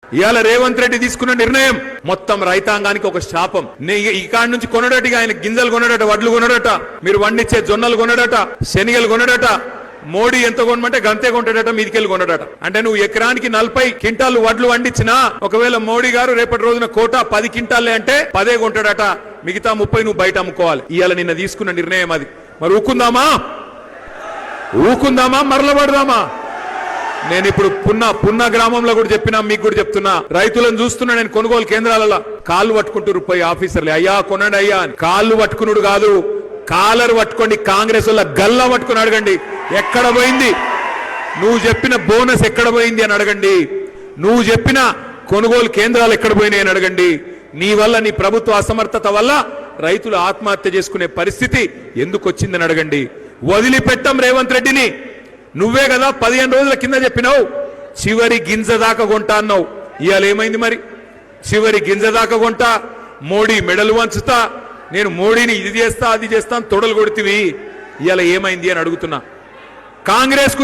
ఇవాళ రేవంత్ రెడ్డి తీసుకున్న నిర్ణయం మొత్తం రైతాంగానికి ఒక శాపం. ఇకాడి నుంచి కొనడట, ఆయన గింజలు కొనడట, వడ్లు కొనడట, మీరు వండించే జొన్నలు కొనడట, శనిగలు కొనడట. మోడీ ఎంత కొనమంటే గంతే కొంటాడట, మీదికెళ్ళి కొనడట. అంటే నువ్వు ఎకరానికి 40 క్వింటాలు వడ్లు వండించినా ఒకవేళ మోడీ గారు రేపటి రోజున కోటా 10 క్వింటాలే అంటే 10 కొంటాడట, మిగతా 30 నువ్వు బయట అమ్ముకోవాలి. ఇవాళ నిన్న తీసుకున్న నిర్ణయం అది. మరి ఊకుందామా మరలబడదామా? నేను ఇప్పుడు పున్న గ్రామంలో కూడా చెప్పినా, మీకు కూడా చెప్తున్నా, రైతులను చూస్తున్నా నేను కొనుగోలు కేంద్రాలలో కాళ్ళు పట్టుకుంటూ పోయి ఆఫీసర్లే, అయ్యా కొనండి అయ్యా అని. కాళ్ళు పట్టుకున్నాడు కాదు, కాలర్ పట్టుకోండి. కాంగ్రెస్ వల్ల గల్లా పట్టుకుని అడగండి ఎక్కడ పోయింది, నువ్వు చెప్పిన బోనస్ ఎక్కడ పోయింది అని అడగండి, నువ్వు చెప్పిన కొనుగోలు కేంద్రాలు ఎక్కడ పోయినాయి అని అడగండి. నీ వల్ల, నీ ప్రభుత్వ అసమర్థత వల్ల రైతులు ఆత్మహత్య చేసుకునే పరిస్థితి ఎందుకు వచ్చిందని అడగండి. వదిలిపెట్టం రేవంత్ రెడ్డిని. నువ్వే కదా 15 రోజుల కింద చెప్పినావు చివరి గింజ దాకా కొంటా అన్నావు. ఇవాళ ఏమైంది మరి? చివరి గింజ దాకా కొంటా, మోడీ మెడలు వంచుతా, నేను మోడీని ఇది చేస్తా అది చేస్తా తొడలు కొడితివి. ఇవాళ ఏమైంది అని అడుగుతున్నా. కాంగ్రెస్